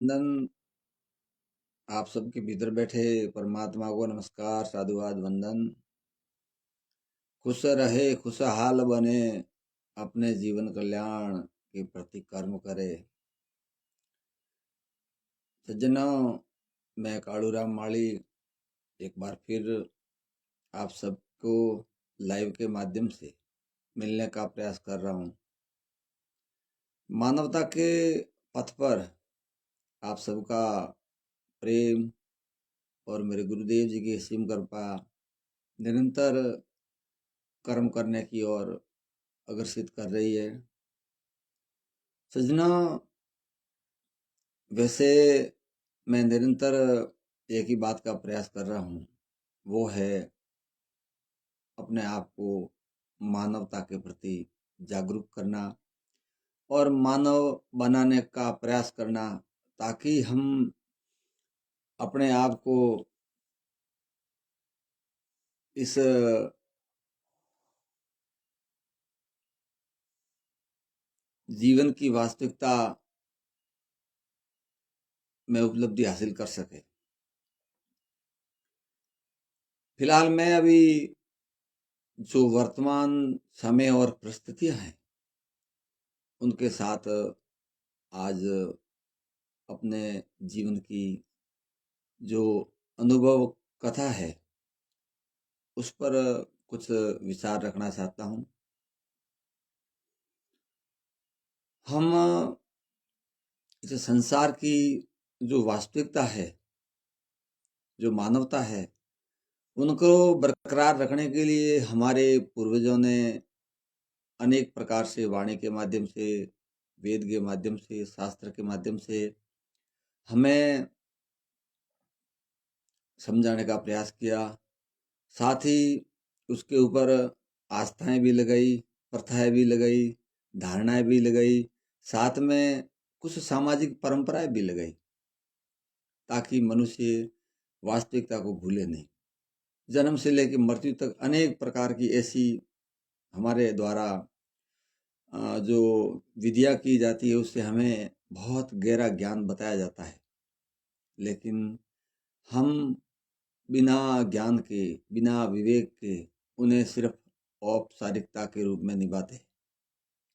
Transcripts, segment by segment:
नंदन, आप सबके भीतर बैठे परमात्मा को नमस्कार, साधुवाद, वंदन। खुश रहे, खुशहाल बने, अपने जीवन कल्याण के प्रति कर्म करे। सज्जनों, मैं कालूराम माली एक बार फिर आप सबको लाइव के माध्यम से मिलने का प्रयास कर रहा हूँ। मानवता के पथ पर आप सबका प्रेम और मेरे गुरुदेव जी की असीम कृपा निरंतर कर्म करने की ओर अग्रसित कर रही है। सज्जनों, वैसे मैं निरंतर एक ही बात का प्रयास कर रहा हूँ, वो है अपने आप को मानवता के प्रति जागरूक करना और मानव बनाने का प्रयास करना, ताकि हम अपने आप को इस जीवन की वास्तविकता में उपलब्धि हासिल कर सके। फिलहाल मैं अभी जो वर्तमान समय और परिस्थितियां हैं उनके साथ आज अपने जीवन की जो अनुभव कथा है उस पर कुछ विचार रखना चाहता हूँ। हम इस संसार की जो वास्तविकता है, जो मानवता है, उनको बरकरार रखने के लिए हमारे पूर्वजों ने अनेक प्रकार से वाणी के माध्यम से, वेद के माध्यम से, शास्त्र के माध्यम से हमें समझाने का प्रयास किया। साथ ही उसके ऊपर आस्थाएं भी लगाई, प्रथाएं भी लगाई, धारणाएं भी लगाई, साथ में कुछ सामाजिक परंपराएं भी लगाई, ताकि मनुष्य वास्तविकता को भूले नहीं। जन्म से लेकर मृत्यु तक अनेक प्रकार की ऐसी हमारे द्वारा जो विद्या की जाती है उससे हमें बहुत गहरा ज्ञान बताया जाता है, लेकिन हम बिना ज्ञान के, बिना विवेक के उन्हें सिर्फ औपचारिकता के रूप में निभाते हैं,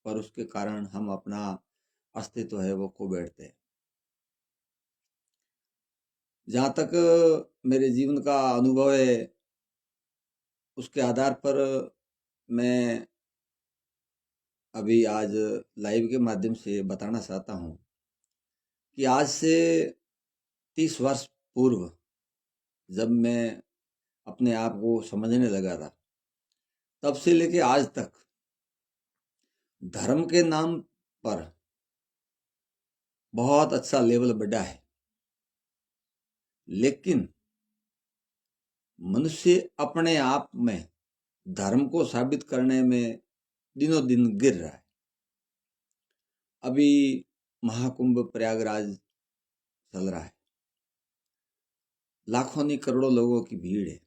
और उसके कारण हम अपना अस्तित्व है वो खो बैठते हैं। जहाँ तक मेरे जीवन का अनुभव है उसके आधार पर मैं अभी आज लाइव के माध्यम से बताना चाहता हूँ कि आज से 30 वर्ष पूर्व जब मैं अपने आप को समझने लगा था, तब से लेके आज तक धर्म के नाम पर बहुत अच्छा लेवल बढ़ा है, लेकिन मनुष्य अपने आप में धर्म को साबित करने में दिनों दिन गिर रहा है। अभी महाकुंभ प्रयागराज चल रहा है, लाखों नहीं करोड़ों लोगों की भीड़ है।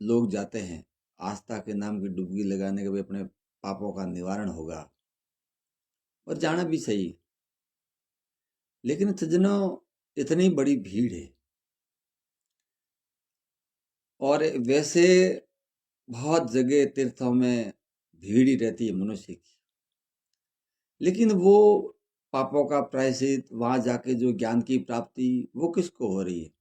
लोग जाते हैं आस्था के नाम की डुबकी लगाने के, भी अपने पापों का निवारण होगा, और जाना भी सही। लेकिन सज्जनों, इतनी बड़ी भीड़ है और वैसे बहुत जगह तीर्थों में भीड़ ही रहती है मनुष्य की, लेकिन वो पापों का प्रायश्चित, वहां जाके जो ज्ञान की प्राप्ति, वो किसको हो रही है?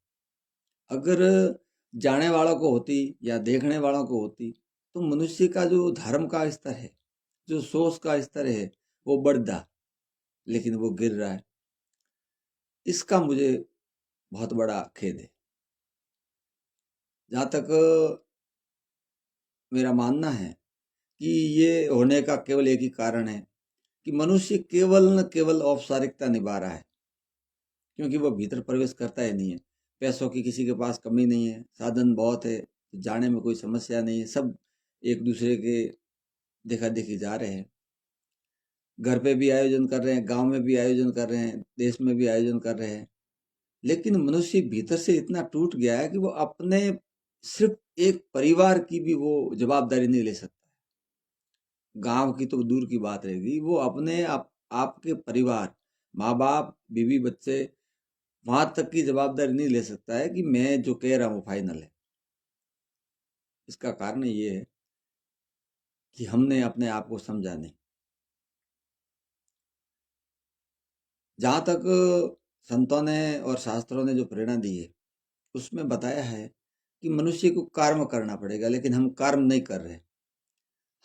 अगर जाने वालों को होती या देखने वालों को होती तो मनुष्य का जो धर्म का स्तर है, जो सोच का स्तर है, वो बढ़ता, लेकिन वो गिर रहा है। इसका मुझे बहुत बड़ा खेद है। जहाँ तक मेरा मानना है कि ये होने का केवल एक ही कारण है कि मनुष्य केवल न केवल औपचारिकता निभा रहा है, क्योंकि वो भीतर प्रवेश करता ही नहीं है। पैसों की किसी के पास कमी नहीं है, साधन बहुत है, जाने में कोई समस्या नहीं है, सब एक दूसरे के देखा देखी जा रहे हैं। घर पे भी आयोजन कर रहे हैं, गांव में भी आयोजन कर रहे हैं, देश में भी आयोजन कर रहे हैं, लेकिन मनुष्य भीतर से इतना टूट गया है कि वो अपने सिर्फ एक परिवार की भी वो जवाबदारी नहीं ले सकता। गांव की तो दूर की बात रहेगी, वो अपने आपके परिवार, माँ बाप, बीवी बच्चे, वहां तक की जवाबदारी नहीं ले सकता है कि मैं जो कह रहा हूं फाइनल है। इसका कारण ये है कि हमने अपने आप को समझा नहीं। जहां तक संतों ने और शास्त्रों ने जो प्रेरणा दी है उसमें बताया है कि मनुष्य को कर्म करना पड़ेगा, लेकिन हम कर्म नहीं कर रहे।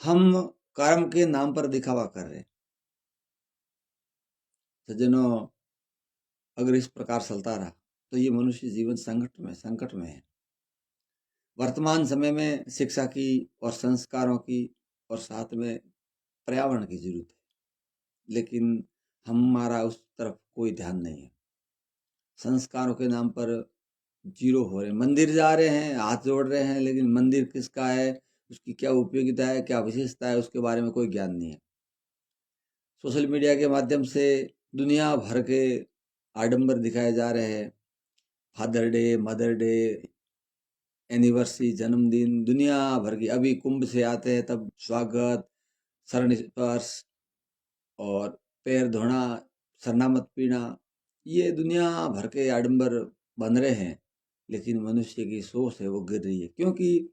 हम कर्म के नाम पर दिखावा कर रहे। सज्जनों, अगर इस प्रकार चलता रहा तो ये मनुष्य जीवन संकट में है। वर्तमान समय में शिक्षा की और संस्कारों की और साथ में पर्यावरण की जरूरत है, लेकिन हमारा उस तरफ कोई ध्यान नहीं है। संस्कारों के नाम पर जीरो हो रहे हैं। मंदिर जा रहे हैं, हाथ जोड़ रहे हैं, लेकिन मंदिर किसका है, उसकी क्या उपयोगिता है, क्या विशेषता है, उसके बारे में कोई ज्ञान नहीं है। सोशल मीडिया के माध्यम से दुनिया भर के आडंबर दिखाए जा रहे हैं। Father day, mother day, anniversary, जन्मदिन, दुनिया भर की। अभी कुंभ से आते हैं तब स्वागत, शरण स्पर्श और पैर धोना, सरना मत पीना, ये दुनिया भर के आडंबर बन रहे हैं। लेकिन मनुष्य की सोच है वो गिर रही है, क्योंकि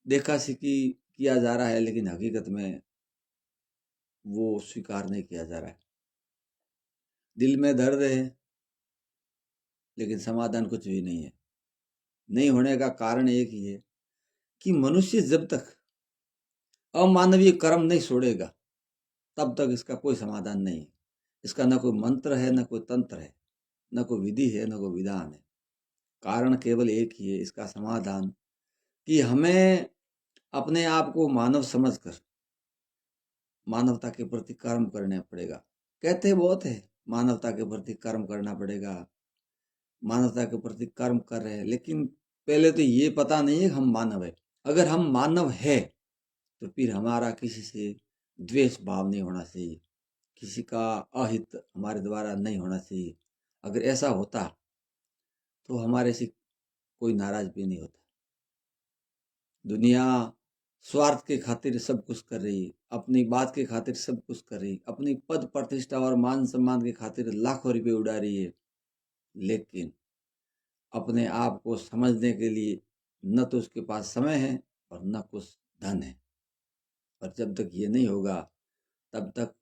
देखा सीखी किया जा रहा है, लेकिन हकीकत में वो स्वीकार नहीं किया जा रहा है। दिल में दर्द है, लेकिन समाधान कुछ भी नहीं है। नहीं होने का कारण एक ही है कि मनुष्य जब तक अमानवीय कर्म नहीं छोड़ेगा तब तक इसका कोई समाधान नहीं है। इसका न कोई मंत्र है, न कोई तंत्र है, न कोई विधि है, न कोई विधान है। कारण केवल एक ही है इसका समाधान, कि हमें अपने आप को मानव समझकर मानवता के प्रति कर्म करना पड़ेगा। कहते बहुत है मानवता के प्रति कर्म करना पड़ेगा, मानवता के प्रति कर्म कर रहे हैं, लेकिन पहले तो ये पता नहीं है कि हम मानव है। अगर हम मानव है तो फिर हमारा किसी से द्वेष भाव नहीं होना चाहिए, किसी का अहित हमारे द्वारा नहीं होना चाहिए। अगर ऐसा होता तो हमारे से कोई नाराज भी नहीं होता। दुनिया स्वार्थ के खातिर सब कुछ कर रही है, अपनी बात के खातिर सब कुछ कर रही है, अपनी पद प्रतिष्ठा और मान सम्मान के खातिर लाखों रुपए उड़ा रही है, लेकिन अपने आप को समझने के लिए न तो उसके पास समय है और न कुछ धन है। और जब तक ये नहीं होगा तब तक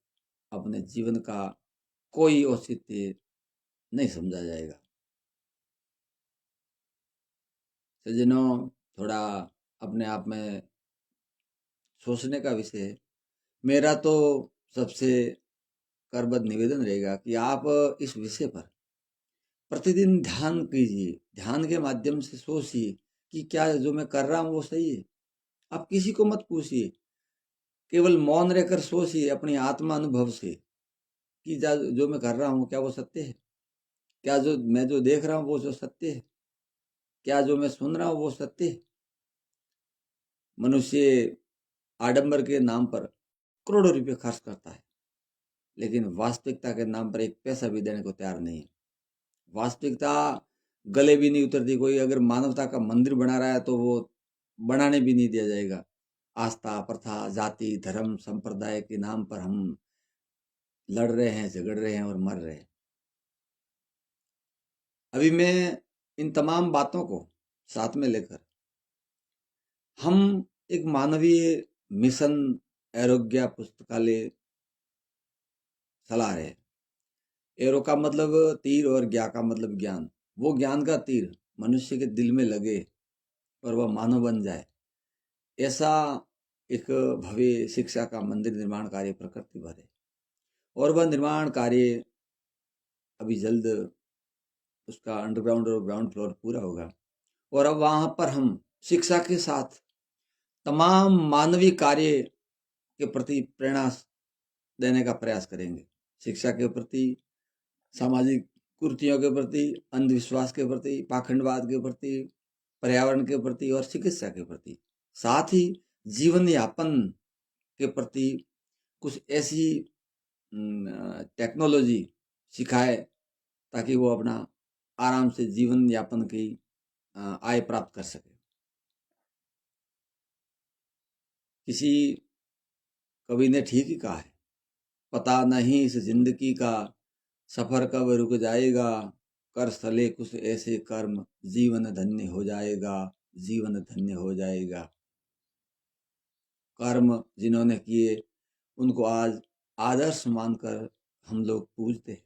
अपने जीवन का कोई औचित्य नहीं समझा जाएगा। सज्जनों, थोड़ा अपने आप में सोचने का विषय है। मेरा तो सबसे करबद्ध निवेदन रहेगा कि आप इस विषय पर प्रतिदिन ध्यान कीजिए। ध्यान के माध्यम से सोचिए कि क्या जो मैं कर रहा हूँ वो सही है। आप किसी को मत पूछिए, केवल मौन रहकर सोचिए अपनी आत्मा अनुभव से कि जो मैं कर रहा हूँ क्या वो सत्य है, क्या जो मैं जो देख रहा हूँ वो जो सत्य है, क्या जो मैं सुन रहा हूँ वो सत्य है। मनुष्य आडंबर के नाम पर करोड़ों रुपए खर्च करता है, लेकिन वास्तविकता के नाम पर एक पैसा भी देने को तैयार नहीं है। वास्तविकता गले भी नहीं उतरती। कोई अगर मानवता का मंदिर बना रहा है तो वो बनाने भी नहीं दिया जाएगा। आस्था, प्रथा, जाति, धर्म, संप्रदाय के नाम पर हम लड़ रहे हैं, झगड़ रहे हैं और मर रहे हैं। अभी मैं इन तमाम बातों को साथ में लेकर हम एक मानवीय मिशन आरोग्य पुस्तकालय चला रहे हैं। एरो का मतलब तीर और ज्ञा का मतलब ज्ञान। वो ज्ञान का तीर मनुष्य के दिल में लगे और वह मानव बन जाए, ऐसा एक भव्य शिक्षा का मंदिर निर्माण कार्य प्रकृति भर है। और वह निर्माण कार्य अभी जल्द उसका अंडरग्राउंड और ग्राउंड फ्लोर पूरा होगा। और अब वहां पर हम शिक्षा के साथ तमाम मानवीय कार्य के प्रति प्रेरणा देने का प्रयास करेंगे। शिक्षा के प्रति, सामाजिक कुरीतियों के प्रति, अंधविश्वास के प्रति, पाखंडवाद के प्रति, पर्यावरण के प्रति और चिकित्सा के प्रति, साथ ही जीवन यापन के प्रति कुछ ऐसी टेक्नोलॉजी सिखाए ताकि वो अपना आराम से जीवन यापन की आय प्राप्त कर सके। किसी कवि ने ठीक ही कहा है, पता नहीं इस जिंदगी का सफर कब रुक जाएगा, कर सले कुछ ऐसे कर्म, जीवन धन्य हो जाएगा, जीवन धन्य हो जाएगा। कर्म जिन्होंने किए उनको आज आदर्श मानकर हम लोग पूजते हैं।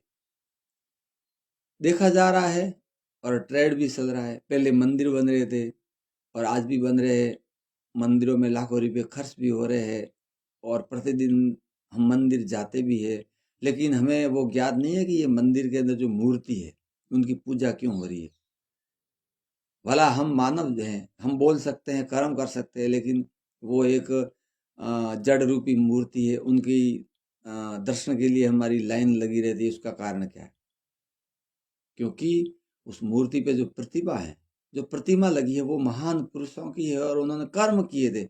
देखा जा रहा है और ट्रेंड भी चल रहा है। पहले मंदिर बन रहे थे और आज भी बन रहे हैं। मंदिरों में लाखों रुपए खर्च भी हो रहे हैं और प्रतिदिन हम मंदिर जाते भी है, लेकिन हमें वो ज्ञात नहीं है कि ये मंदिर के अंदर जो मूर्ति है उनकी पूजा क्यों हो रही है। भला हम मानव हैं, हम बोल सकते हैं, कर्म कर सकते हैं, लेकिन वो एक जड़ रूपी मूर्ति है, उनकी दर्शन के लिए हमारी लाइन लगी रहती है। उसका कारण क्या है? क्योंकि उस मूर्ति पे जो प्रतिभा है, जो प्रतिमा लगी है, वो महान पुरुषों की है और उन्होंने कर्म किए थे।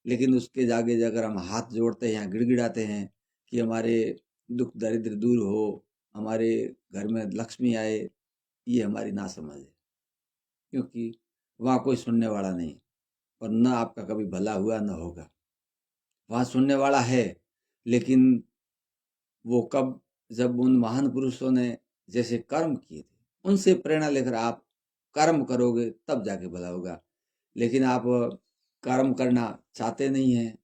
लेकिन उसके आगे जाकर हम हाथ जोड़ते हैं, गिड़गिड़ाते हैं कि हमारे दुख दरिद्र दूर हो, हमारे घर में लक्ष्मी आए। ये हमारी नासमझ है, क्योंकि वहाँ कोई सुनने वाला नहीं और न आपका कभी भला हुआ न होगा। वहाँ सुनने वाला है, लेकिन वो कब, जब उन महान पुरुषों ने जैसे कर्म किए थे उनसे प्रेरणा लेकर आप कर्म करोगे तब जाके भला होगा। लेकिन आप कर्म करना चाहते नहीं हैं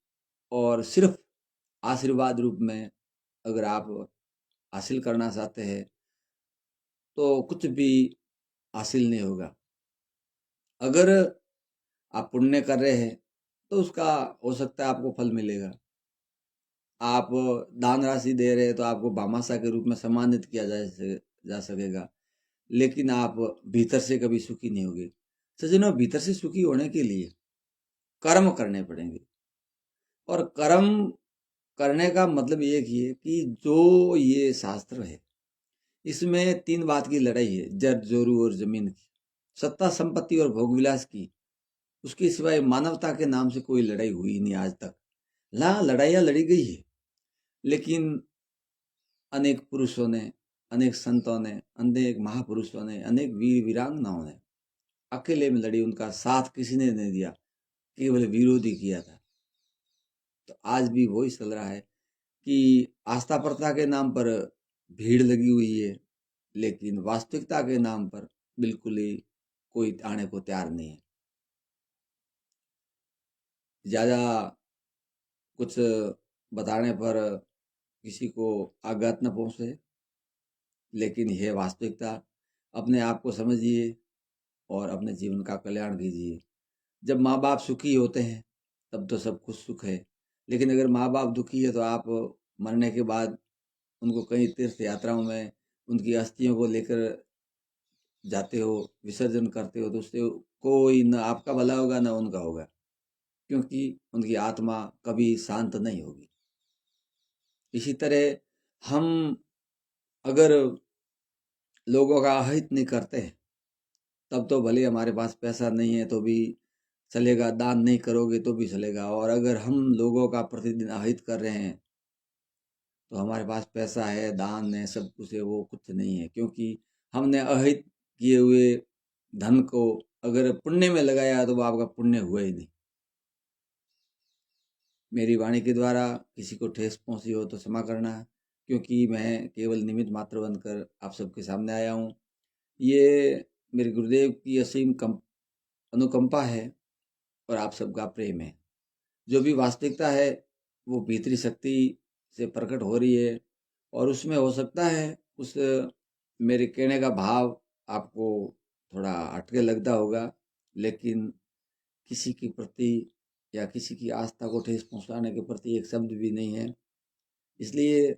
और सिर्फ आशीर्वाद रूप में अगर आप हासिल करना चाहते हैं तो कुछ भी हासिल नहीं होगा। अगर आप पुण्य कर रहे हैं तो उसका हो सकता है आपको फल मिलेगा। आप दान राशि दे रहे हैं तो आपको भामाशाह के रूप में सम्मानित किया जा सकेगा, लेकिन आप भीतर से कभी सुखी नहीं होगे। सज्जनों, भीतर से सुखी होने के लिए कर्म करने पड़ेंगे और कर्म करने का मतलब एक ही है कि जो ये शास्त्र है इसमें तीन बात की लड़ाई है, जर जोरू और जमीन की, सत्ता संपत्ति और भोग विलास की। उसके सिवाय मानवता के नाम से कोई लड़ाई हुई नहीं आज तक। लड़ाइयाँ लड़ी गई है, लेकिन अनेक पुरुषों ने, अनेक संतों ने, अनेक महापुरुषों ने, अनेक वीर वीरांगनाओं ने अकेले में लड़ी, उनका साथ किसी ने नहीं दिया, केवल विरोध ही किया था। तो आज भी वही चल रहा है कि आस्था प्रथा के नाम पर भीड़ लगी हुई है, लेकिन वास्तविकता के नाम पर बिल्कुल ही कोई आने को तैयार नहीं है। ज्यादा कुछ बताने पर किसी को आघात न पहुंचे, लेकिन यह वास्तविकता। अपने आप को समझिए और अपने जीवन का कल्याण कीजिए। जब माँ बाप सुखी होते हैं तब तो सब कुछ सुख है, लेकिन अगर माँ बाप दुखी है तो आप मरने के बाद उनको कई तीर्थ यात्राओं में उनकी अस्थियों को लेकर जाते हो, विसर्जन करते हो, तो उससे कोई न आपका भला होगा न उनका होगा, क्योंकि उनकी आत्मा कभी शांत नहीं होगी। इसी तरह हम अगर लोगों का अहित नहीं करते हैं तब तो भले हमारे पास पैसा नहीं है तो भी चलेगा, दान नहीं करोगे तो भी चलेगा। और अगर हम लोगों का प्रतिदिन अहित कर रहे हैं तो हमारे पास पैसा है, दान है, सब कुछ है, वो कुछ नहीं है, क्योंकि हमने अहित किए हुए धन को अगर पुण्य में लगाया तो वो आपका पुण्य हुआ ही नहीं। मेरी वाणी के द्वारा किसी को ठेस पहुंची हो तो क्षमा करना, क्योंकि मैं केवल निमित्त मात्र बनकर आप सबके सामने आया हूँ। ये मेरे गुरुदेव की असीम अनुकंपा है और आप सबका प्रेम है। जो भी वास्तविकता है वो भीतरी शक्ति से प्रकट हो रही है और उसमें हो सकता है उस मेरे कहने का भाव आपको थोड़ा हटके लगता होगा, लेकिन किसी के प्रति या किसी की आस्था को ठेस पहुंचाने के प्रति एक शब्द भी नहीं है। इसलिए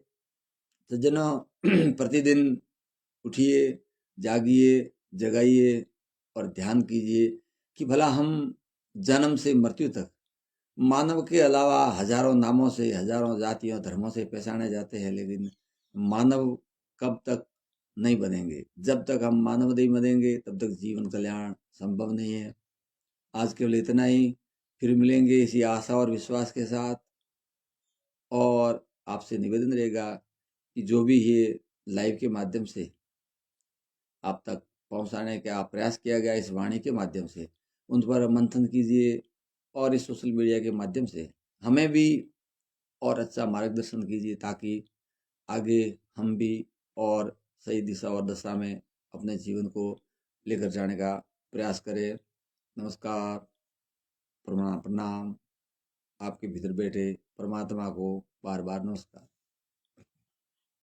सज्जनों, प्रतिदिन उठिए, जागिए, जगाइए और ध्यान कीजिए कि भला हम जन्म से मृत्यु तक मानव के अलावा हजारों नामों से, हजारों जातियों धर्मों से पहचाने जाते हैं, लेकिन मानव कब तक नहीं बनेंगे। जब तक हम मानव नहीं बनेंगे तब तक जीवन कल्याण संभव नहीं है। आज केवल इतना ही, फिर मिलेंगे इसी आशा और विश्वास के साथ। और आपसे निवेदन रहेगा कि जो भी ये लाइव के माध्यम से आप तक पहुंचाने का प्रयास किया गया इस वाणी के माध्यम से, उन पर मंथन कीजिए और इस सोशल मीडिया के माध्यम से हमें भी और अच्छा मार्गदर्शन कीजिए, ताकि आगे हम भी और सही दिशा और दशा में अपने जीवन को लेकर जाने का प्रयास करें। नमस्कार, प्रणाम प्रणाम। आपके भीतर बैठे परमात्मा को बार बार नमस्कार।